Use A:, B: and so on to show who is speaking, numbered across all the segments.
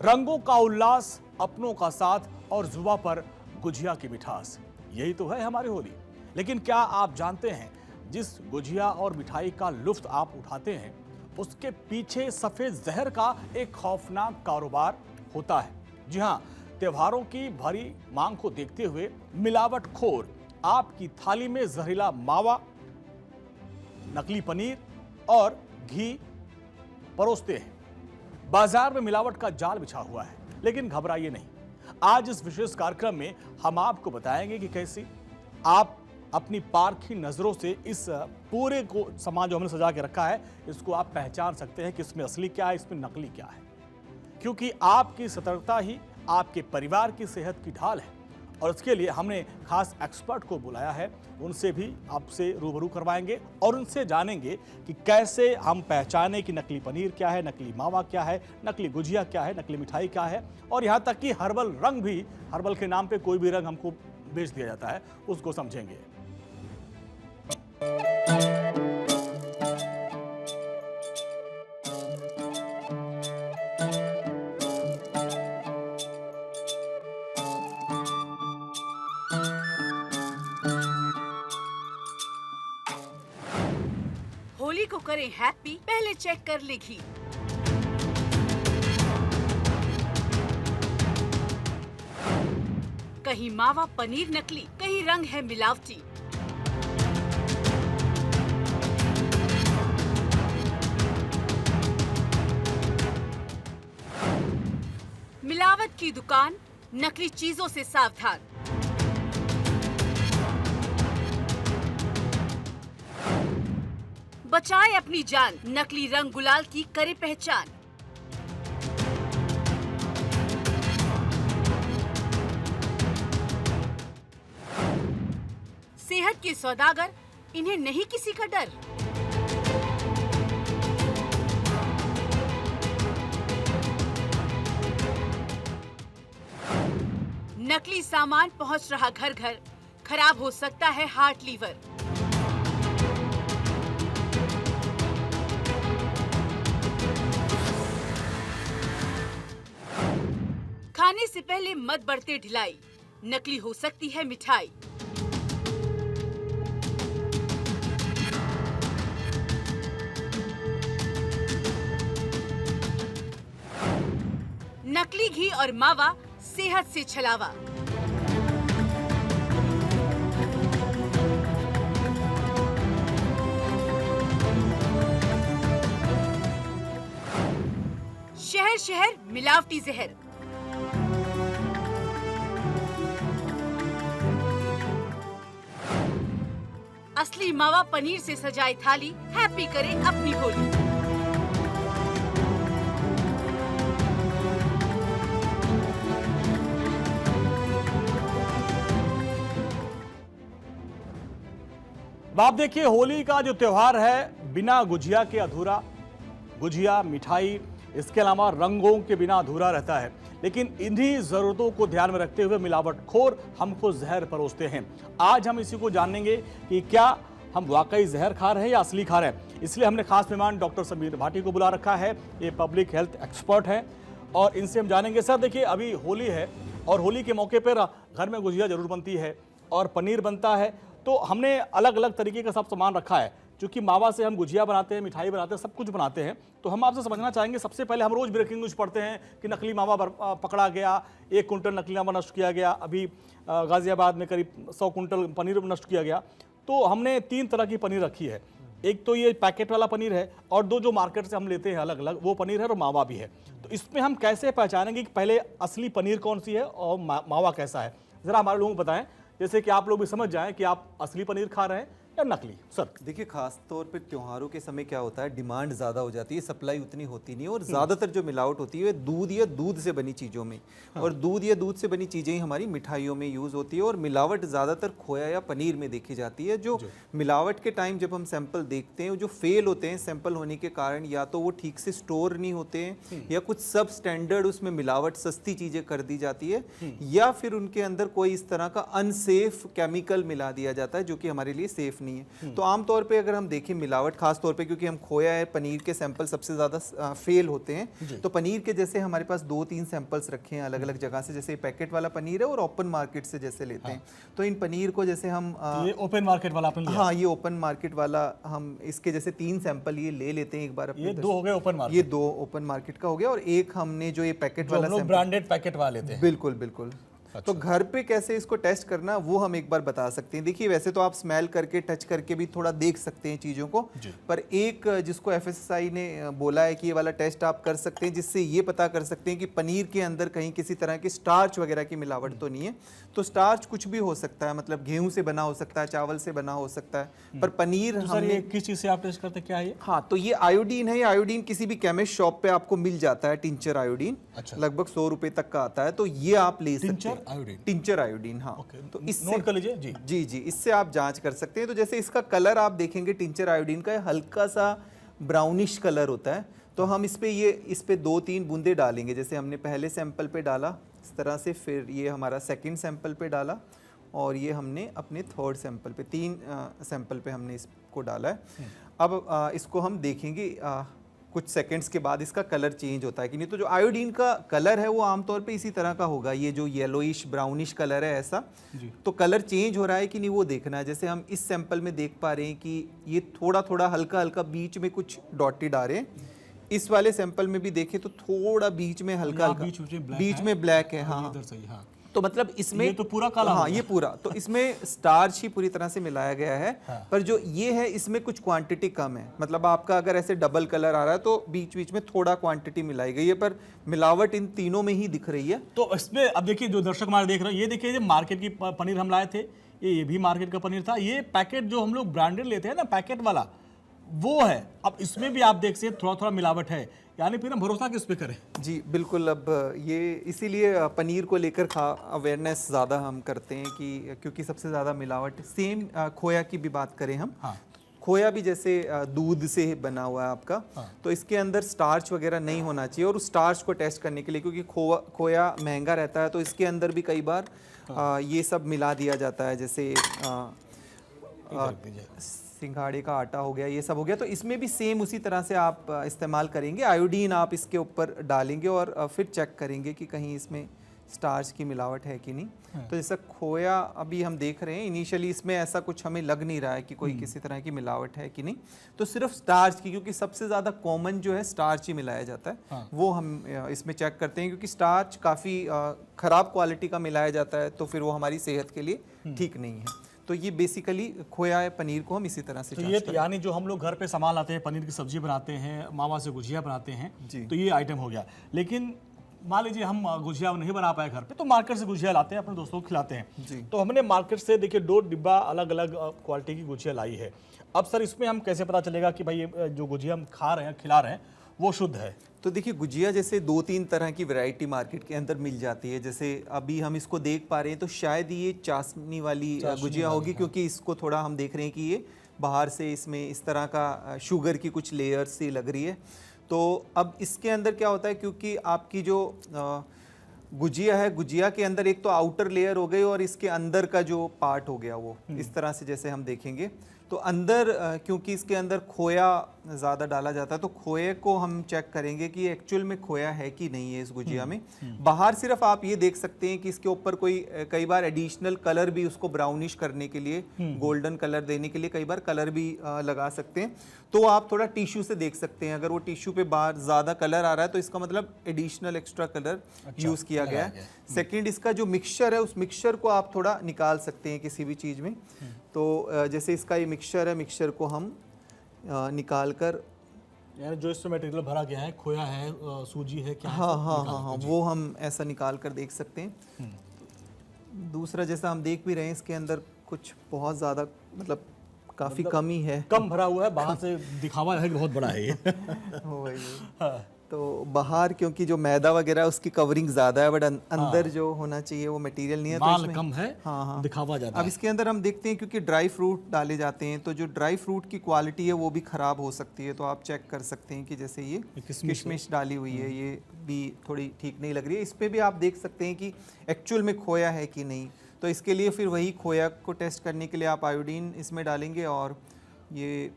A: रंगों का उल्लास, अपनों का साथ और जुबां पर गुजिया की मिठास, यही तो है हमारी होली। लेकिन क्या आप जानते हैं, जिस गुजिया और मिठाई का लुत्फ आप उठाते हैं, उसके पीछे सफेद जहर का एक खौफनाक कारोबार होता है। जी हां, त्योहारों की भरी मांग को देखते हुए मिलावटखोर आपकी थाली में जहरीला मावा, नकली पनीर और घी परोसते हैं। बाजार में मिलावट का जाल बिछा हुआ है, लेकिन घबराइए नहीं। आज इस विशेष कार्यक्रम में हम आपको बताएंगे कि कैसे आप अपनी पारखी नजरों से इस पूरे को सामान जो हमने सजा के रखा है, इसको आप पहचान सकते हैं कि इसमें असली क्या है, इसमें नकली क्या है। क्योंकि आपकी सतर्कता ही आपके परिवार की सेहत की ढाल है। और इसके लिए हमने खास एक्सपर्ट को बुलाया है, उनसे भी आपसे रूबरू करवाएंगे और उनसे जानेंगे कि कैसे हम पहचाने कि नकली पनीर क्या है, नकली मावा क्या है, नकली गुजिया क्या है, नकली मिठाई क्या है, और यहाँ तक कि हर्बल रंग भी, हर्बल के नाम पे कोई भी रंग हमको बेच दिया जाता है, उसको समझेंगे।
B: होली को करें हैप्पी, पहले चेक कर ले घी। कहीं मावा पनीर नकली, कहीं रंग है मिलावटी। मिलावट की दुकान, नकली चीजों से सावधान। बचाए अपनी जान, नकली रंग गुलाल की करे पहचान। सेहत के सौदागर, इन्हें नहीं किसी का डर। नकली सामान पहुंच रहा घर घर, खराब हो सकता है हार्ट लीवर। खाने से पहले मत बरते ढिलाई, नकली हो सकती है मिठाई। नकली घी और मावा, सेहत से छलावा। शहर शहर मिलावटी जहर। असली मावा पनीर से सजाई थाली, हैप्पी करे अपनी होली।
A: अब आप देखिए, होली का जो त्योहार है, बिना गुजिया के अधूरा। गुजिया, मिठाई, इसके अलावा रंगों के बिना अधूरा रहता है। लेकिन इन्हीं जरूरतों को ध्यान में रखते हुए मिलावटखोर हमको जहर परोसते हैं। आज हम इसी को जानेंगे कि क्या हम वाकई जहर खा रहे हैं या असली खा रहे हैं। इसलिए हमने खास मेहमान डॉक्टर समीर भाटी को बुला रखा है। ये पब्लिक हेल्थ एक्सपर्ट हैं और इनसे हम जानेंगे। सर देखिए, अभी होली है और होली के मौके पर घर में गुजिया जरूर बनती है और पनीर बनता है, तो हमने अलग अलग तरीके का सब सामान रखा है। क्योंकि मावा से हम गुजिया बनाते हैं, मिठाई बनाते हैं, सब कुछ बनाते हैं। तो हम आपसे समझना चाहेंगे, सबसे पहले हम रोज ब्रेकिंग न्यूज पढ़ते हैं कि नकली मावा पकड़ा गया, 1 कुंटल नकली मावा नष्ट किया गया। अभी गाजियाबाद में करीब 100 कुंटल पनीर नष्ट किया गया। तो हमने 3 तरह की पनीर रखी है। एक तो ये पैकेट वाला पनीर है और 2 जो मार्केट से हम लेते हैं अलग अलग, वो पनीर है और मावा भी है। तो इसमें हम कैसे पहचानेंगे कि पहले असली पनीर कौन सी है और मावा कैसा है, जरा हमारे लोगों को बताएं, जैसे कि आप लोग भी समझ जाएं कि आप असली पनीर खा रहे हैं या नकली। सर
C: देखिए, खास तौर पे त्योहारों के समय क्या होता है, डिमांड ज़्यादा हो जाती है, सप्लाई उतनी होती नहीं है और ज़्यादातर जो मिलावट होती है दूध या दूध से बनी चीज़ों में। और दूध या दूध से बनी चीज़ें ही हमारी मिठाइयों में यूज़ होती है और मिलावट ज़्यादातर खोया या पनीर में देखी जाती है। जो मिलावट के टाइम जब हम सैंपल देखते हैं, जो फेल होते हैं सैंपल होने के कारण, या तो वो ठीक से स्टोर नहीं होते हैं या कुछ सब स्टैंडर्ड उसमें मिलावट सस्ती चीज़ें कर दी जाती है, या फिर उनके अंदर कोई इस तरह का अनसेफ केमिकल मिला दिया जाता है जो कि हमारे लिए सेफ नहीं है। तो आमतौर पे अगर हम देखें मिलावट, खास तौर पे क्योंकि हम खोया है पनीर के सैंपल सबसे ज़्यादा फेल होते हैं, तो पनीर के जैसे हमारे पास 2-3 सैंपल्स रखे हैं अलग अलग जगह से, जैसे पैकेट वाला पनीर है और ओपन मार्केट से जैसे लेते हैं। तो इन पनीर को जैसे हम
A: ये ओपन मार्केट वाला आपने लिया?
C: हाँ, ये ओपन मार्केट वाला, हम इसके जैसे 3 सैंपल ये ले लेते हैं एक बार अपने।
A: ये 2 हो गए ओपन मार्केट,
C: ये 2 ओपन मार्केट का हो गया और एक हमने जो ये पैकेट वाला
A: जो ब्रांडेड पैकेट वाले थे।
C: बिल्कुल बिल्कुल।
A: अच्छा।
C: तो घर पे कैसे इसको टेस्ट करना वो हम एक बार बता सकते हैं। देखिए वैसे तो आप स्मेल करके टच करके भी थोड़ा देख सकते हैं चीज़ों को, पर एक जिसको एफएसएसआई ने बोला है कि ये वाला टेस्ट आप कर सकते हैं, जिससे ये पता कर सकते हैं कि पनीर के अंदर कहीं किसी तरह की स्टार्च वगैरह की मिलावट तो नहीं है। तो स्टार्च कुछ भी हो सकता है, मतलब गेहूं से बना हो सकता है, चावल से बना हो सकता है, पर पनीर
A: तो हमने किस चीज़ से आप टेस्ट करते, क्या है ये?
C: हाँ, तो ये आयोडीन है। ये आयोडीन किसी भी केमिस्ट शॉप पे आपको मिल जाता है, टिंचर आयोडीन।
A: अच्छा।
C: लगभग 100 रुपए तक का आता है, तो ये आप ले सकते हैं। टिंचर आयोडीन, हाँ।
A: तो इससे नोट कर लीजिए जी।
C: जी जी, इससे आप जांच कर सकते हैं। तो जैसे इसका कलर आप देखेंगे टिंचर आयोडीन का हल्का सा ब्राउनिश कलर होता है। तो हम इस पे 2-3 बूंदे डालेंगे, जैसे हमने पहले सैंपल पे डाला इस तरह से, फिर ये हमारा सेकंड सैंपल पे डाला और ये हमने अपने थर्ड सैंपल पे, 3 सैंपल पे हमने इसको डाला है। अब इसको हम देखेंगे कुछ सेकंड्स के बाद इसका कलर चेंज होता है कि नहीं। तो जो आयोडीन का कलर है वो आमतौर पे इसी तरह का होगा, ये जो येलोइश ब्राउनिश कलर है ऐसा। तो कलर चेंज हो रहा है कि नहीं वो देखना है। जैसे हम इस सैंपल में देख पा रहे हैं कि ये थोड़ा थोड़ा हल्का हल्का बीच में कुछ डॉटेड आ रहे हैं। इस वाले सैंपल में भी देखें तो थोड़ा बीच में हल्का हल्का बीच में ब्लैक है। हाँ, तो मतलब इसमें
A: ये तो पूरा काला,
C: हाँ ये पूरा, तो इसमें स्टार्च ही पूरी तरह से मिलाया गया है। पर जो ये है इसमें कुछ क्वांटिटी कम है, मतलब आपका अगर ऐसे डबल कलर आ रहा है तो बीच बीच में थोड़ा क्वांटिटी मिलाई गई है, पर मिलावट इन तीनों में ही दिख रही है।
A: तो इसमें अब देखिए जो दर्शक हमारे देख रहे हैं, ये देखिए ये मार्केट की पनीर हम लाए थे, ये भी मार्केट का पनीर था। ये पैकेट जो हम लोग ब्रांडेड लेते हैं ना, पैकेट वाला वो है। अब इसमें भी आप देख सकते हैं थोड़ा थोड़ा मिलावट है, यानी फिर हम भरोसा किस पे करें?
C: जी बिल्कुल। अब ये इसीलिए पनीर को लेकर अवेयरनेस ज़्यादा हम करते हैं कि क्योंकि सबसे ज़्यादा मिलावट सेम खोया की भी बात करें हम।
A: हाँ।
C: खोया भी जैसे दूध से बना हुआ है आपका। हाँ। तो इसके अंदर स्टार्च वगैरह नहीं होना चाहिए, और उस स्टार्च को टेस्ट करने के लिए, क्योंकि खोया महंगा रहता है, तो इसके अंदर भी कई बार ये सब मिला दिया जाता है, जैसे सिंघाड़े का आटा हो गया, ये सब हो गया। तो इसमें भी सेम उसी तरह से आप इस्तेमाल करेंगे। आयोडीन आप इसके ऊपर डालेंगे और फिर चेक करेंगे कि कहीं इसमें स्टार्च की मिलावट है कि नहीं। तो जैसा खोया अभी हम देख रहे हैं, इनिशियली इसमें ऐसा कुछ हमें लग नहीं रहा है कि कोई किसी तरह की मिलावट है कि नहीं। तो सिर्फ स्टार्च की, क्योंकि सबसे ज़्यादा कॉमन जो है स्टार्च ही मिलाया जाता है। हाँ। वो हम इसमें चेक करते हैं, क्योंकि स्टार्च काफ़ी ख़राब क्वालिटी का मिलाया जाता है, तो फिर वो हमारी सेहत के लिए ठीक नहीं है। तो ये बेसिकली खोया है पनीर को हम इसी तरह से
A: तो ये यानी जो हम लोग घर पे सामान लाते हैं, पनीर की सब्जी बनाते हैं, मावा से गुजिया बनाते हैं, तो ये आइटम हो गया। लेकिन मान लीजिए हम गुजिया नहीं बना पाए घर पे, तो मार्केट से गुजिया लाते हैं, अपने दोस्तों को खिलाते हैं। तो हमने मार्केट से देखिए 2 डिब्बा अलग अलग क्वालिटी की गुजिया लाई है। अब सर इसमें हम कैसे पता चलेगा कि भाई ये जो गुजिया हम खा रहे हैं, खिला रहे हैं, वो शुद्ध है?
C: तो देखिए गुजिया जैसे 2-3 तरह की वैरायटी मार्केट के अंदर मिल जाती है। जैसे अभी हम इसको देख पा रहे हैं तो शायद ये चाशनी वाली गुजिया होगी, क्योंकि इसको थोड़ा हम देख रहे हैं कि ये बाहर से इसमें इस तरह का शुगर की कुछ लेयर्स सी लग रही है। तो अब इसके अंदर क्या होता है, क्योंकि आपकी जो गुजिया है, गुजिया के अंदर एक तो आउटर लेयर हो गई और इसके अंदर का जो पार्ट हो गया वो इस तरह से जैसे हम देखेंगे तो अंदर क्योंकि इसके अंदर खोया ज़्यादा डाला जाता है, तो खोए को हम चेक करेंगे कि एक्चुअल में खोया है कि नहीं है इस गुजिया में। बाहर सिर्फ आप ये देख सकते हैं कि इसके ऊपर कोई कई बार एडिशनल कलर भी, उसको ब्राउनिश करने के लिए, गोल्डन कलर देने के लिए कई बार कलर भी लगा सकते हैं। तो आप थोड़ा टिश्यू से देख सकते हैं, अगर वो टिश्यू पे बाहर ज़्यादा कलर आ रहा है तो इसका मतलब एडिशनल एक्स्ट्रा कलर यूज़ किया गया है। सेकेंड, इसका जो मिक्सचर है, उस मिक्सचर को आप थोड़ा निकाल सकते हैं किसी भी चीज़ में। तो जैसे इसका ये मिक्सचर है, मिक्सचर को हम निकाल कर,
A: यानी जो इसमें मटेरियल भरा गया है, खोया है, सूजी है, क्या है,
C: हाँ, वो हम ऐसा निकाल कर देख सकते हैं। दूसरा जैसा हम देख भी रहे हैं, इसके अंदर कुछ बहुत ज़्यादा मतलब काफ़ी कमी है,
A: कम भरा हुआ है, बाहर से दिखावा है कि बहुत बड़ा है ये।
C: हाँ। तो बाहर क्योंकि जो मैदा वगैरह है उसकी कवरिंग ज़्यादा है, बट अंदर जो होना चाहिए वो मटेरियल नहीं है, तो इसमें
A: कम है, हाँ, दिखावा ज़्यादा।
C: अब इसके अंदर हम देखते हैं क्योंकि ड्राई फ्रूट डाले जाते हैं, तो जो ड्राई फ्रूट की क्वालिटी है वो भी ख़राब हो सकती है। तो आप चेक कर सकते हैं कि जैसे ये किशमिश डाली हुई है, ये भी थोड़ी ठीक नहीं लग रही है। इस पर भी आप देख सकते हैं कि एक्चुअल में खोया है कि नहीं। तो तो इसके लिए फिर वही खोया को टेस्ट करने के लिए आप आयोडीन इसमें डालेंगे और ये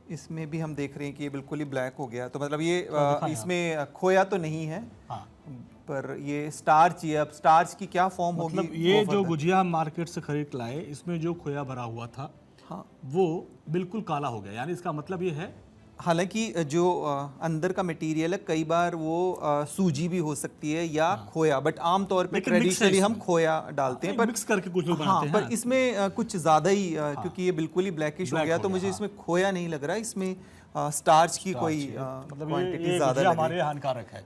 C: इसमें भी हम देख रहे हैं कि ये बिल्कुल ही ब्लैक हो गया। तो मतलब ये इसमें खोया तो नहीं है,
A: हाँ।
C: पर ये स्टार्च ही है। अब स्टार्च की क्या फॉर्म होगी,
A: मतलब ये जो गुजिया हम मार्केट से खरीद लाए, इसमें जो खोया भरा हुआ था,
C: हाँ,
A: वो बिल्कुल काला हो गया। यानी इसका मतलब ये है,
C: हालांकि जो अंदर का मटेरियल है कई बार वो सूजी भी हो सकती है या खोया, बट आमतौर पे
A: लेकिन mix है
C: ट्रेडिशनली हम
A: इसमें।
C: खोया डालते हैं, पर
A: मिक्स करके कुछ लोग
C: हाँ,
A: बनाते हैं।
C: पर इसमें कुछ ज़्यादा ही क्योंकि ये बिल्कुल ही ब्लैकिश हो
A: Black
C: गया,
A: हो
C: तो
A: गया,
C: मुझे
A: हाँ।
C: इसमें खोया नहीं लग रहा है, इसमें स्टार्च की कोई
A: मतलब
C: क्वांटिटी
A: ये
C: ज़्यादा
A: गुजिया
C: लग
A: हमारे हानिकारक है।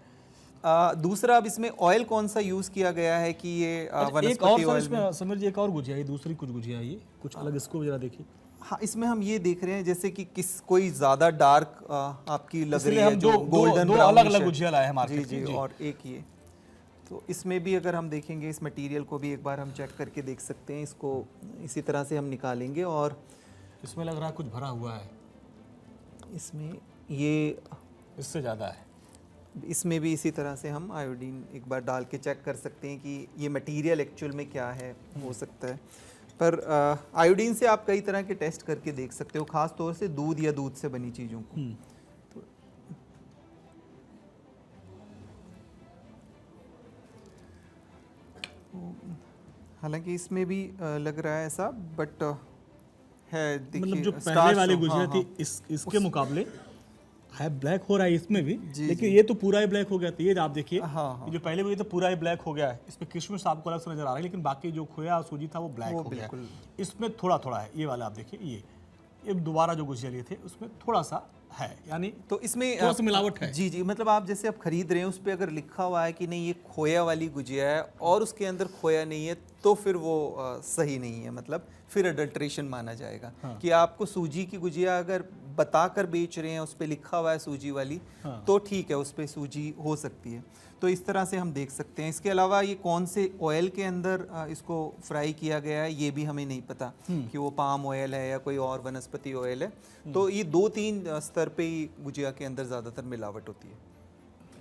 C: दूसरा, अब इसमें ऑयल कौन सा यूज़ किया गया है कि ये
A: एक और
C: वनस्पति
A: सर
C: ऑयल
A: इसमें समझ लीजिए, एक और गुजिया है, दूसरी कुछ गुजिया है, ये कुछ अलग, इसको जरा देखिए।
C: हाँ, इसमें हम ये देख रहे हैं जैसे कि कोई ज़्यादा डार्क आपकी लग रही
A: इसलिए
C: है,
A: हम
C: जो गोल्डन
A: दो अलग-अलग गुजिया लाए हैं मार्केट
C: जी
A: से।
C: जी, और एक ये। तो इसमें भी अगर हम देखेंगे इस मटेरियल को भी एक बार हम चेक करके देख सकते हैं। इसको इसी तरह से हम निकालेंगे और
A: इसमें लग रहा है कुछ भरा हुआ है,
C: इसमें ये
A: इससे ज़्यादा है।
C: इसमें भी इसी तरह से हम आयोडीन एक बार डाल के चेक कर सकते हैं कि ये मटेरियल एक्चुअल में क्या है, हो सकता है। पर आयोडीन से आप कई तरह के टेस्ट करके देख सकते हो, ख़ास तौर से दूध या दूध से बनी चीज़ों को। तो हालांकि इसमें भी लग रहा है ऐसा, बट है, देखिए
A: मतलब जो पहले
C: starch
A: वाली
C: तो-
A: गुजिया
C: हाँ,
A: थी,
C: हाँ।
A: इसके मुकाबले है ब्लैक हो रहा है इसमें भी,
C: जी,
A: लेकिन
C: जी।
A: ये तो पूरा ही ब्लैक हो गया था। ये आप देखिए,
C: हाँ, हाँ।
A: ये जो पहले हुई तो पूरा ही ब्लैक हो गया है। इसमें किशमिश आपको अलग से नजर आ रहा है, लेकिन बाकी जो खोया और सूजी था वो ब्लैक
C: वो
A: हो गया।
C: बिल्कुल।
A: इसमें थोड़ा थोड़ा है, ये वाला आप देखिए, ये दोबारा जो गुजिया लिए थे उसमें थोड़ा सा है, यानी
C: तो इसमें
A: थोड़ा सा मिलावट है।
C: जी जी, मतलब आप जैसे आप खरीद रहे हैं उस पर अगर लिखा हुआ है कि नहीं ये खोया वाली गुजिया है और उसके अंदर खोया नहीं है, तो फिर वो सही नहीं है, मतलब फिर अडल्ट्रेशन माना जाएगा। कि आपको सूजी की गुजिया अगर बताकर बेच रहे हैं, उस पर लिखा हुआ है सूजी वाली, तो ठीक है, उस पर सूजी हो सकती है। तो इस तरह से हम देख सकते हैं। इसके अलावा ये कौन से ऑयल के अंदर इसको फ्राई किया गया है, ये भी हमें नहीं पता कि वो पाम ऑयल है या कोई और वनस्पति ऑयल है। तो ये 2-3 स्तर पे ही गुजिया के अंदर ज़्यादातर मिलावट होती है।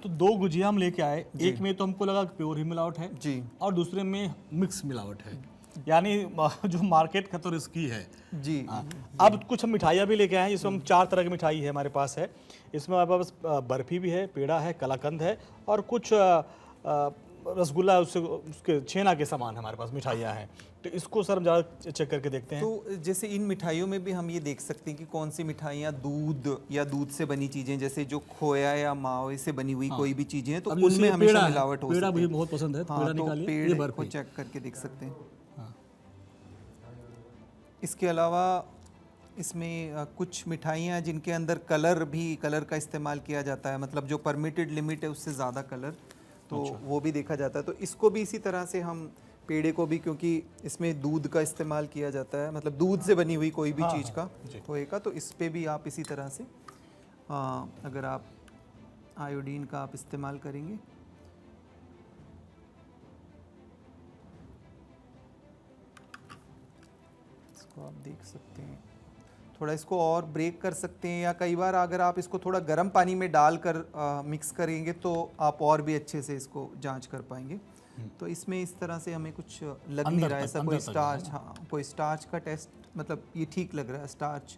A: तो दो गुजिया हम लेके आए, एक में तो हमको लगा कि प्योर ही मिलावट है
C: जी
A: और दूसरे में मिक्स मिलावट है, यानी जो मार्केट का तो रिस्की है
C: जी।
A: अब कुछ हम मिठाइयाँ भी लेके आए हैं, जिसमें हम 4 तरह की मिठाई है हमारे पास है। इसमें हमारे पास बर्फ़ी भी है, पेड़ा है, कलाकंद है और कुछ रसगुल्ला, उसके छेना के समान हमारे पास मिठाइयाँ हैं। तो इसको सर हम ज़रा चेक करके देखते हैं।
C: तो जैसे इन मिठाइयों में भी हम ये देख सकते हैं कि कौन सी मिठाइयाँ दूध या दूध से बनी चीज़ें, जैसे जो खोया या मावे से बनी हुई कोई भी चीज़ें हैं, तो
A: अब जैसे
C: उनमें
A: ये
C: हमेशा
A: पेड़ा है,
C: मिलावट हो
A: पेड़ा
C: सकती
A: मुझे
C: है।
A: बहुत पसंद है, तो
C: हाँ,
A: पेड़ा
C: तो
A: निकालिए, ये
C: पेड़ को
A: बर्फ़ी।
C: चेक करके देख सकते हैं। इसके अलावा इसमें कुछ मिठाइयाँ हैं जिनके अंदर कलर का इस्तेमाल किया जाता है, मतलब जो परमिटेड लिमिट है उससे ज़्यादा कलर, तो वो भी देखा जाता है। तो इसको भी इसी तरह से हम पेड़े को भी, क्योंकि इसमें दूध का इस्तेमाल किया जाता है, मतलब दूध से बनी हुई कोई भी चीज़ का होएगा, तो इस पे भी आप इसी तरह से अगर आप आयोडीन का आप इस्तेमाल करेंगे, इसको आप देख सकते हैं। थोड़ा इसको और ब्रेक कर सकते हैं, या कई बार अगर आप इसको थोड़ा गर्म पानी में डालकर मिक्स करेंगे तो आप और भी अच्छे से इसको जांच कर पाएंगे। तो इसमें इस तरह से हमें कुछ लग नहीं रहा है ऐसा कोई स्टार्च, हाँ कोई स्टार्च का टेस्ट, मतलब ये ठीक लग रहा है स्टार्च,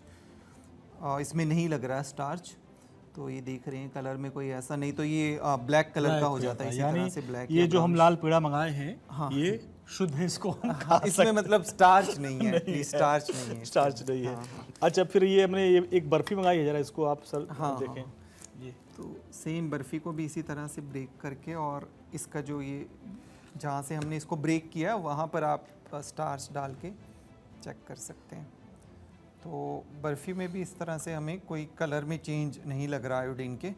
C: इसमें नहीं लग रहा है स्टार्च। तो ये देख रहे हैं कलर में कोई ऐसा नहीं, तो ये ब्लैक कलर का हो जाता है, इसी तरह से ब्लैक।
A: ये जो हम लाल पेड़ा मंगाए हैं, ये शुद्ध है, इसको हम खा
C: इसमें
A: सकते
C: मतलब स्टार्च नहीं है,
A: नहीं
C: ये स्टार्च नहीं है,
A: स्टार्च नहीं है। अच्छा, फिर ये हमने ये एक बर्फी मंगाई है, जरा इसको आप सर देखें। ये
C: तो सेम बर्फ़ी को भी इसी तरह से ब्रेक करके, और इसका जो ये जहाँ से हमने इसको ब्रेक किया वहाँ पर आप स्टार्च डाल के चेक कर सकते हैं। तो बर्फ़ी में भी इस तरह से हमें कोई कलर में चेंज नहीं लग रहा आयोडीन के,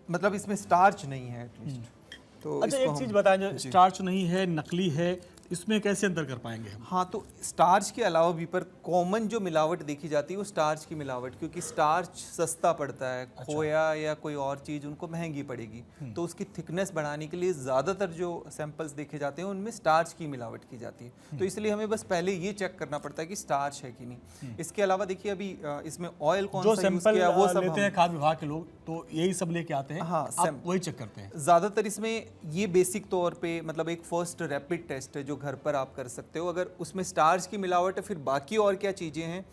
C: मतलब इसमें स्टार्च नहीं है एटलीस्ट। तो
A: अच्छा,
C: इसको
A: एक चीज़ बताएं, जो स्टार्च नहीं है, नकली है, इसमें कैसे अंतर कर पाएंगे हम?
C: हाँ, तो स्टार्च के अलावा भी पर कॉमन जो मिलावट देखी जाती है वो स्टार्च की मिलावट, क्योंकि स्टार्च सस्ता पड़ता है, खोया या कोई और चीज़ उनको महंगी पड़ेगी, तो उसकी थिकनेस बढ़ाने के लिए ज़्यादातर जो सैंपल्स देखे जाते हैं उनमें स्टार्च की मिलावट की जाती है। तो इसलिए हमें बस पहले ये चेक करना पड़ता है कि स्टार्च है कि नहीं। इसके अलावा देखिए अभी इसमें ऑयल कौन
A: जो
C: सा यूज़
A: सैंपल
C: किया वो सब
A: लेते हैं खाद्य विभाग के लोग, तो यही सब लेके आते हैं।
C: हाँ,
A: आप वही चेक करते हैं।
C: ज़्यादातर इसमें ये बेसिक तौर पे मतलब एक फर्स्ट रैपिड टेस्ट है जो घर पर आप कर सकते हो। अगर उसमें स्टार्च की मिलावट है, फिर बाकी और क्या चीज़ें हैं,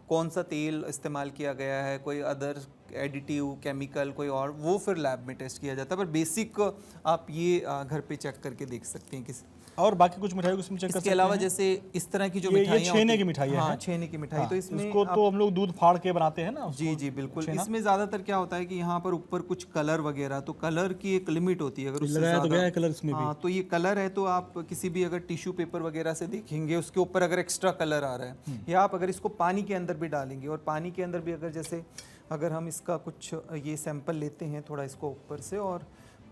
C: कौन सा तेल इस्तेमाल किया गया है, कोई अदर एडिटिव केमिकल कोई और, वो फिर लैब में टेस्ट किया जाता है। पर बेसिक आप ये घर पे चेक करके देख सकते हैं किस।
A: और बाकी कुछ मिठाई उसमें चेक कर
C: इसके
A: सकते
C: अलावा
A: हैं?
C: जैसे इस तरह की जो
A: ये
C: मिठाइयाँ
A: छेने की मिठाई है।
C: हाँ, छेने की मिठाई। तो इसमें
A: इसको तो हम लोग दूध फाड़ के बनाते हैं ना।
C: जी जी बिल्कुल। इसमें ज़्यादातर क्या होता है कि यहाँ पर ऊपर कुछ कलर वगैरह, तो कलर की एक लिमिट होती है। अगर उससे
A: लगाया तो
C: ज़्यादा
A: गया है कलर इसमें भी।
C: हाँ, तो ये कलर है, तो आप किसी भी अगर टिश्यू पेपर वगैरह से देखेंगे उसके ऊपर अगर एक्स्ट्रा कलर आ रहा है, या आप अगर इसको पानी के अंदर भी डालेंगे, और पानी के अंदर भी अगर जैसे अगर हम इसका कुछ ये सैंपल लेते हैं थोड़ा इसको ऊपर से, और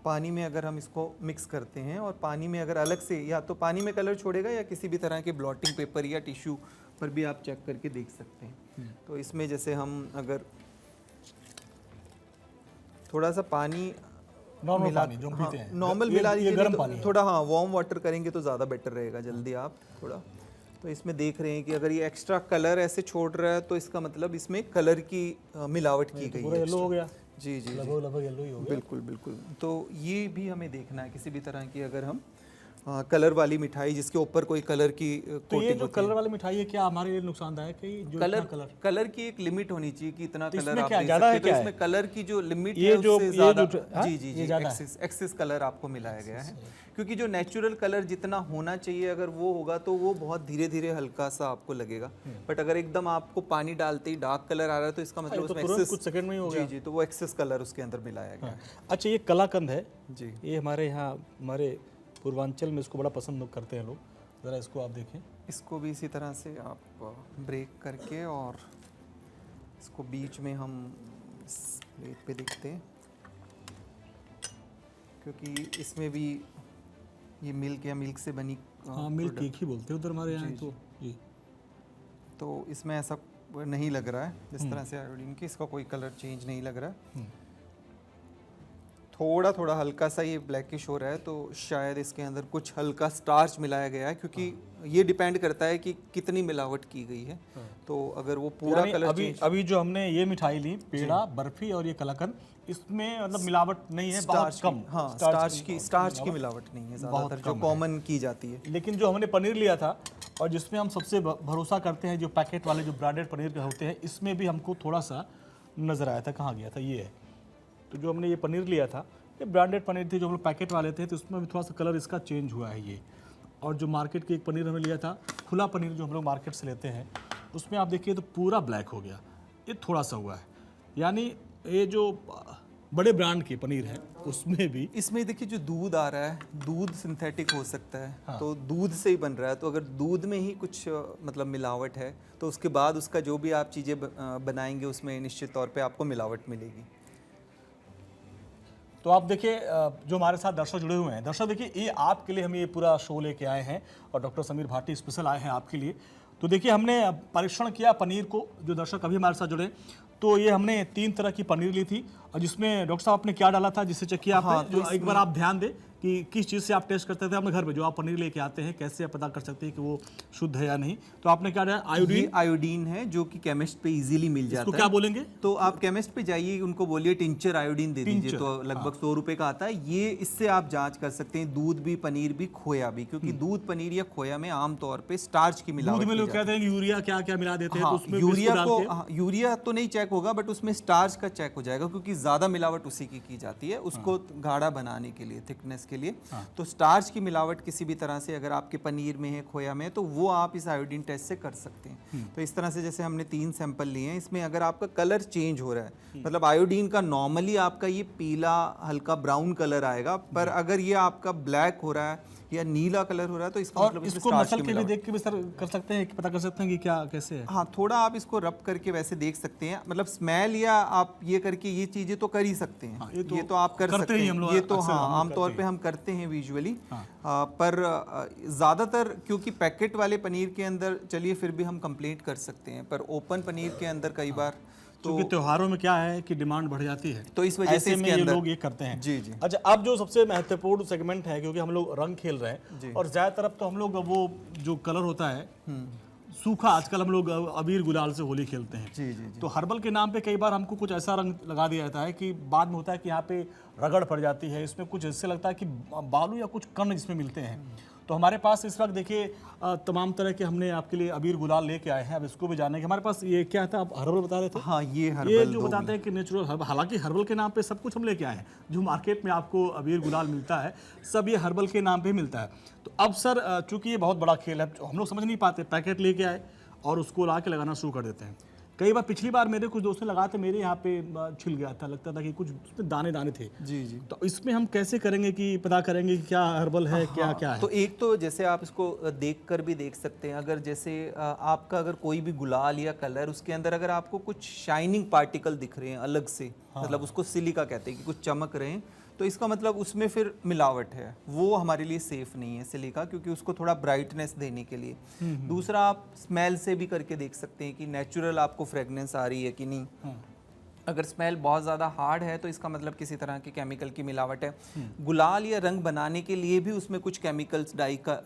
C: पानी में अगर हम इसको मिक्स करते हैं, और पानी में अगर अलग से या तो पानी में कलर छोड़ेगा या किसी भी तरह के ब्लॉटिंग पेपर या टिश्यू पर भी आप चेक करके देख सकते हैं। तो इसमें जैसे हम अगर थोड़ा सा पानी
A: नॉर्मल
C: मिला,
A: पानी जो हम पीते हैं,
C: नॉर्मल
A: ये-
C: मिला
A: ये
C: लीजिए,
A: गर्म
C: तो
A: पानी है।
C: थोड़ा हाँ वार्म वाटर करेंगे तो ज़्यादा बेटर रहेगा। जल्दी आप थोड़ा, तो इसमें देख रहे हैं कि अगर ये एक्स्ट्रा कलर ऐसे छोड़ रहा है तो इसका मतलब इसमें कलर की मिलावट की गई
A: पूरा
C: है।
A: येलो हो गया।
C: जी जी जी,
A: लगभग येलो ही हो गया।
C: बिल्कुल बिल्कुल। तो ये भी हमें देखना है किसी भी तरह की अगर हम कलर वाली मिठाई जिसके ऊपर कोई कलर की
A: तो ये
C: कोटिंग
A: जो
C: होती है।
A: कलर वाली मिठाई है, क्या हमारे लिए नुकसानदायक है? जो
C: कलर
A: इतना कलर
C: कलर की एक लिमिट होनी चाहिए कि इतना
A: तो
C: कलर
A: इसमें
C: आप
A: क्या
C: दे
A: ज़्यादा
C: सकते
A: है
C: हैं। तो
A: क्या
C: इसमें कलर की जो लिमिट
A: ये
C: है
A: जो-
C: उससे
A: ये
C: ज़्यादा
A: जो- हाँ?
C: जी जी
A: ये
C: जी
A: ज़्यादा है।
C: एक्सिस कलर आपको मिलाया गया है, क्योंकि जो नेचुरल कलर जितना होना चाहिए अगर वो होगा तो वो बहुत धीरे धीरे हल्का सा आपको लगेगा। बट अगर एकदम आपको पानी डालते ही डार्क कलर आ रहा है तो इसका मतलब
A: ये तो
C: उसमें
A: तुरंत
C: एक्सेस,
A: कुछ सेकंड में ही हो
C: जी
A: गया।
C: जी, तो वो एक्सेस कलर उसके अंदर मिलाया गया है।
A: अच्छा, ये कलाकंद है
C: जी,
A: ये हमारे यहाँ, हमारे पूर्वांचल में इसको बड़ा पसंद लोग करते हैं लोग। ज़रा इसको आप देखें।
C: इसको भी इसी तरह से आप ब्रेक करके और इसको बीच में हम इस प्लेट पे देखते हैं, क्योंकि इसमें भी ये मिल्क या मिल्क से बनी
A: हाँ, मिल्क केक ही बोलते हैं उधर हमारे यहाँ
C: जी,
A: तो। जी,
C: तो इसमें ऐसा नहीं लग रहा है जिस तरह से आयोडीन की, इसका कोई कलर चेंज नहीं लग रहा है। थोड़ा थोड़ा हल्का सा ये ब्लैकिश हो रहा है, तो शायद इसके अंदर कुछ हल्का स्टार्च मिलाया गया है, क्योंकि ये डिपेंड करता है कि कितनी मिलावट की गई है। तो अगर वो पूरा
A: यानी
C: कलर
A: अभी अभी जो हमने ये मिठाई ली, पेड़ा, बर्फी और ये कलाकंद, इसमें मतलब मिलावट नहीं है, बहुत कम।
C: हाँ, स्टार्च की मिलावट नहीं है ज़्यादातर जो कॉमन की जाती है।
A: लेकिन जो हमने पनीर लिया था और जिसमें हम सबसे भरोसा करते हैं, जो पैकेट वाले जो ब्रांडेड पनीर के होते हैं, इसमें भी हमको थोड़ा सा नज़र आया था। कहाँ गया था? ये है। तो जो हमने ये पनीर लिया था, ये ब्रांडेड पनीर थी, जो हम लोग पैकेट वाले थे, तो उसमें भी थोड़ा सा कलर इसका चेंज हुआ है ये। और जो मार्केट की एक पनीर हमने लिया था, खुला पनीर जो हम लोग मार्केट से लेते हैं, उसमें आप देखिए तो पूरा ब्लैक हो गया, ये थोड़ा सा हुआ है। यानी ये जो बड़े ब्रांड के पनीर है उसमें भी,
C: इसमें देखिए जो दूध आ रहा है, दूध सिंथेटिक हो सकता है। हाँ। तो दूध से ही बन रहा है, तो अगर दूध में ही कुछ मतलब मिलावट है तो उसके बाद उसका जो भी आप चीज़ें बनाएंगे उसमें निश्चित तौर पे आपको मिलावट मिलेगी।
A: तो आप देखिए जो हमारे साथ दर्शक जुड़े हुए हैं, दर्शक देखिए ये आपके लिए हम ये पूरा शो लेके आए हैं और डॉक्टर समीर भाटी स्पेशल आए हैं आपके लिए। तो देखिए हमने परीक्षण किया पनीर को, जो दर्शक अभी हमारे साथ जुड़े, तो ये हमने 3 तरह की पनीर ली थी, और जिसमें डॉक्टर साहब आपने क्या डाला था जिससे चेक किया आपने?
C: हाँ, तो
A: एक बार आप ध्यान दें कि किस चीज़ से आप टेस्ट करते थे अपने घर पे, जो आप पनीर लेके आते हैं, कैसे आप पता कर सकते हैं कि वो शुद्ध है या नहीं? तो आपने क्या डाला? आयोडीन।
C: आयोडीन है जो कि केमिस्ट पे इजीली मिल जाता
A: इसको
C: है।
A: क्या बोलेंगे?
C: तो आप केमिस्ट पे जाइए, उनको बोलिए टिंचर आयोडीन दे दीजिए, तो लगभग 100 रुपए का आता है ये। इससे आप जांच कर सकते हैं दूध भी, पनीर भी, खोया भी, क्योंकि दूध, पनीर या खोया में आमतौर पे स्टार्च की मिलावट
A: दूध में
C: की
A: लोग
C: जाती है।
A: कहते हैं कि यूरिया क्या क्या मिला देते हैं, तो
C: हाँ,
A: उसमें
C: यूरिया
A: बिस्कुट
C: को
A: डाल के-
C: हाँ, यूरिया तो नहीं चेक होगा, बट उसमें स्टार्च का चेक हो जाएगा, क्योंकि ज़्यादा मिलावट उसी की जाती है, उसको गाढ़ा बनाने के लिए, थिकनेस के लिए। तो स्टार्च की मिलावट किसी भी तरह से अगर आपके पनीर में है, खोया में है, तो वो आप इस आयोडीन टेस्ट से कर सकते हैं। तो इस तरह से जैसे हमने 3 सैंपल लिए हैं, इसमें अगर आपका कलर चेंज हो रहा है, मतलब आयोडीन का नॉर्मली आपका ये पीला हल्का ब्राउन कलर आएगा, पर अगर ये आपका ब्लैक हो रहा है या नीला कलर हो रहा है तो इसका
A: और
C: मतलब इसमें
A: इसको
C: starch
A: मसल
C: की
A: के भी
C: मिलावट।
A: देख के भी सर कर सकते हैं कि पता कर सकते हैं कि क्या कैसे है?
C: हाँ, थोड़ा आप इसको रब करके वैसे देख सकते हैं, मतलब स्मेल या आप ये करके ये चीजें तो कर ही सकते हैं।
A: हाँ,
C: ये तो आप कर
A: करते
C: सकते
A: ही
C: हैं,
A: हम लोग
C: ये तो
A: अक्सर
C: हाँ
A: हम लोग
C: आमतौर
A: करते
C: पे
A: हैं।
C: हम करते हैं विजुअली।
A: हाँ।
C: पर ज़्यादातर क्योंकि पैकेट वाले पनीर के अंदर चलिए फिर भी हम कंप्लेंट कर सकते हैं, पर ओपन पनीर के अंदर कई बार
A: क्योंकि त्योहारों में क्या है कि डिमांड बढ़ जाती है,
C: तो इस वजह से
A: ऐसे में
C: इसके
A: ये
C: अंदर
A: लोग ये करते हैं।
C: जी जी
A: अच्छा, अब जो सबसे महत्वपूर्ण सेगमेंट है, क्योंकि हम लोग रंग खेल रहे हैं और ज़्यादातर अब तो हम लोग वो जो कलर होता है सूखा, आजकल हम लोग अबीर गुलाल से होली खेलते हैं।
C: जी जी जी
A: तो हर्बल के नाम पे कई बार हमको कुछ ऐसा रंग लगा दिया जाता है कि बाद में होता है कि यहाँ पे रगड़ पड़ जाती है, इसमें कुछ ऐसे लगता है कि बालू या कुछ कण इसमें मिलते हैं। तो हमारे पास इस वक्त देखिए तमाम तरह के हमने आपके लिए अबीर गुलाल लेके आए हैं। अब इसको भी जानने के हमारे पास ये क्या था, आप हर्बल बता रहे थे?
C: हाँ, ये
A: ये
C: हर्बल
A: जो बताते हैं कि नेचुरल हर्बल, हालांकि हर्बल के नाम पे सब कुछ हम लेके आए हैं। जो मार्केट में आपको अबीर गुलाल मिलता है सब ये हर्बल के नाम पे मिलता है। तो अब सर चूंकि ये बहुत बड़ा खेल है, हम लोग समझ नहीं पाते, पैकेट लेके आए और उसको ला के लगाना शुरू कर देते हैं। कई बार पिछली बार मेरे कुछ दोस्तों लगाए थे, मेरे यहाँ पे छिल गया था, लगता था कि कुछ उसमें दाने दाने थे।
C: जी जी।
A: तो इसमें हम कैसे करेंगे कि पता करेंगे कि क्या हर्बल है, क्या क्या है?
C: तो एक तो जैसे आप इसको देख कर भी देख सकते हैं, अगर जैसे आपका अगर कोई भी गुलाल या कलर उसके अंदर अगर आपको कुछ शाइनिंग पार्टिकल दिख रहे हैं अलग से, मतलब उसको सिलिका कहते हैं कि कुछ चमक रहे हैं, तो इसका मतलब उसमें फिर मिलावट है, वो हमारे लिए सेफ नहीं है सिलिका, क्योंकि उसको थोड़ा ब्राइटनेस देने के लिए। दूसरा, आप स्मेल से भी करके देख सकते हैं कि नेचुरल आपको फ्रेगनेंस आ रही है कि नहीं। अगर स्मेल बहुत ज़्यादा हार्ड है तो इसका मतलब किसी तरह के केमिकल की मिलावट है। गुलाल या रंग बनाने के लिए भी उसमें कुछ केमिकल्स डाई का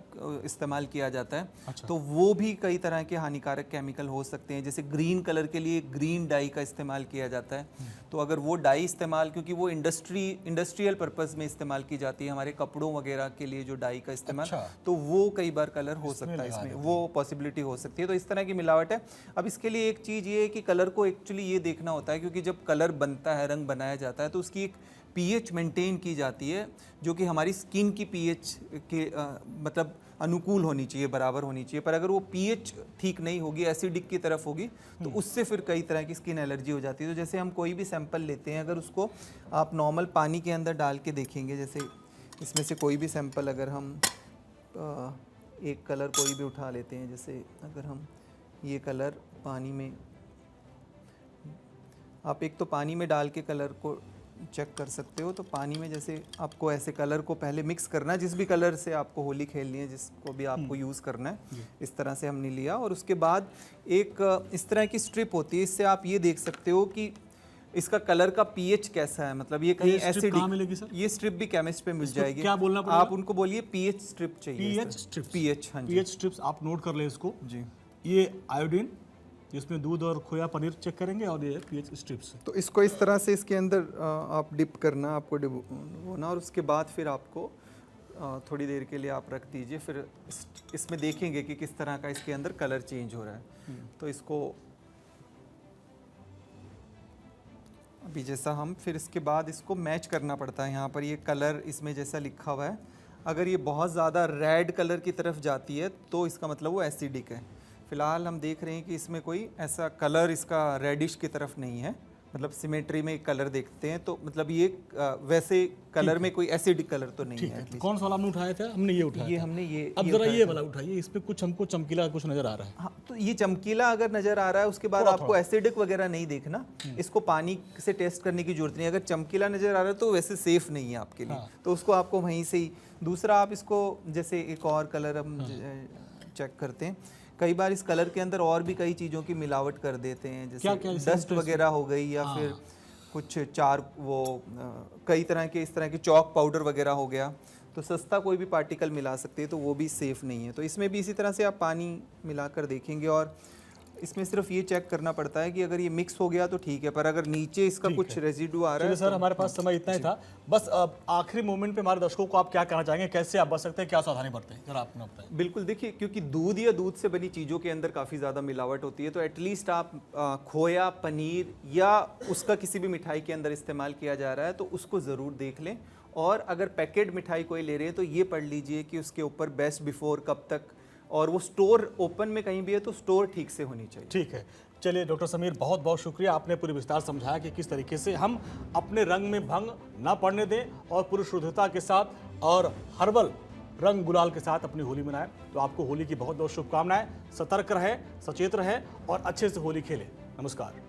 C: इस्तेमाल किया जाता है।
A: अच्छा।
C: तो वो भी कई तरह के हानिकारक केमिकल हो सकते हैं। जैसे ग्रीन कलर के लिए ग्रीन डाई का इस्तेमाल किया जाता है। तो अगर वो डाई इस्तेमाल, क्योंकि वो इंडस्ट्रियल पर्पस में इस्तेमाल की जाती है, हमारे कपड़ों वगैरह के लिए जो डाई का इस्तेमाल,
A: अच्छा।
C: तो वो कई बार कलर हो सकता है इसमें, वो पॉसिबिलिटी हो सकती है। तो इस तरह की मिलावट है। अब इसके लिए एक चीज़ ये है कि कलर को एक्चुअली ये देखना होता है, क्योंकि जब कलर बनता है, रंग बनाया जाता है, तो उसकी एक पीएच मेंटेन की जाती है, जो कि हमारी स्किन की पीएच के मतलब अनुकूल होनी चाहिए, बराबर होनी चाहिए। पर अगर वो पीएच ठीक नहीं होगी, एसिडिक की तरफ होगी, तो उससे फिर कई तरह की स्किन एलर्जी हो जाती है। तो जैसे हम कोई भी सैंपल लेते हैं, अगर उसको आप नॉर्मल पानी के अंदर डाल के देखेंगे, जैसे इसमें से कोई भी सैंपल अगर हम एक कलर कोई भी उठा लेते हैं, जैसे अगर हम ये कलर पानी में, आप एक तो पानी में डाल के कलर को चेक कर सकते हो। तो पानी में जैसे आपको ऐसे कलर को पहले मिक्स करना है, जिस भी कलर से आपको होली खेलनी है, जिसको भी आपको यूज़ करना है, इस तरह से हमने लिया। और उसके बाद एक इस तरह की स्ट्रिप होती है, इससे आप ये देख सकते हो कि इसका कलर का पीएच कैसा है, मतलब ये कहीं
A: स्ट्रिप कहाँ मिलेगी सर?
C: ये स्ट्रिप भी केमिस्ट पे मिल जाएगी।
A: क्या बोलना पड़ेगा?
C: आप उनको बोलिए पीएच स्ट्रिप चाहिए।
A: PH strips.
C: पीएच, हाँ जी।
A: पीएच स्ट्रिप्स आप नोट कर ले इसको
C: जी।
A: ये आयोडीन, जिसमें दूध और खोया पनीर चेक करेंगे, और ये पीएच स्ट्रिप्स।
C: तो इसको इस तरह से इसके अंदर आप डिप करना, आपको होना, और उसके बाद फिर आपको थोड़ी देर के लिए आप रख दीजिए। फिर इसमें देखेंगे कि किस तरह का इसके अंदर कलर चेंज हो रहा है। तो इसको अभी जैसा हम फिर इसके बाद इसको मैच करना पड़ता है। यहाँ पर ये कलर इसमें जैसा लिखा हुआ है, अगर ये बहुत ज़्यादा रेड कलर की तरफ जाती है तो इसका मतलब वो एसिडिक है। फ़िलहाल हम देख रहे हैं कि इसमें कोई ऐसा कलर इसका रेडिश की तरफ नहीं है, मतलब सिमेट्री में कलर देखते हैं तो मतलब ये वैसे कलर में कोई एसिडिक कलर तो नहीं है।
A: तो कौन सा वाला हमने उठाया था? हमने ये उठाया
C: ये
A: था।
C: हमने ये
A: अब जरा ये वाला उठाइए, इसमें कुछ हमको चमकीला कुछ नजर आ रहा है।
C: हाँ, तो ये चमकीला अगर नज़र आ रहा है, उसके बाद आपको एसिडिक वगैरह नहीं देखना, इसको पानी से टेस्ट करने की जरूरत नहीं। अगर चमकीला नज़र आ रहा है तो वैसे सेफ नहीं है आपके लिए, तो उसको आपको वहीं से ही। दूसरा, आप इसको जैसे एक और कलर हम चेक करते हैं, कई बार इस कलर के अंदर और भी कई चीज़ों की मिलावट कर देते हैं, जैसे डस्ट वगैरह हो गई, या फिर कुछ कई तरह के इस तरह के चॉक पाउडर वगैरह हो गया, तो सस्ता कोई भी पार्टिकल मिला सकते हैं, तो वो भी सेफ़ नहीं है। तो इसमें भी इसी तरह से आप पानी मिलाकर देखेंगे, और इसमें सिर्फ ये चेक करना पड़ता है कि अगर ये मिक्स हो गया तो ठीक है, पर अगर नीचे इसका कुछ रेजिडू आ रहा है।
A: सर, हमारे पास समय इतना ही था। बस आखिरी मोमेंट पे हमारे दर्शकों को आप क्या कहना चाहेंगे, कैसे आप बच सकते हैं, क्या सावधानी बरतें, जरा आपने बताएं।
C: बिल्कुल, देखिए, क्योंकि दूध या दूध से बनी चीज़ों के अंदर काफ़ी ज़्यादा मिलावट होती है, तो एटलीस्ट आप खोया, पनीर या उसका किसी भी मिठाई के अंदर इस्तेमाल किया जा रहा है तो उसको ज़रूर देख लें। और अगर पैकेट मिठाई कोई ले रहे हैं तो ये पढ़ लीजिए कि उसके ऊपर बेस्ट बिफोर कब तक, और वो स्टोर ओपन में कहीं भी है तो स्टोर ठीक से होनी चाहिए।
A: ठीक है, चलिए डॉक्टर समीर, बहुत बहुत शुक्रिया, आपने पूरी विस्तार समझाया कि किस तरीके से हम अपने रंग में भंग ना पड़ने दें और पूरी शुद्धता के साथ और हर्बल रंग गुलाल के साथ अपनी होली मनाएं। तो आपको होली की बहुत बहुत शुभकामनाएं। सतर्क रहे, सचेत रहे और अच्छे से होली खेलें। नमस्कार।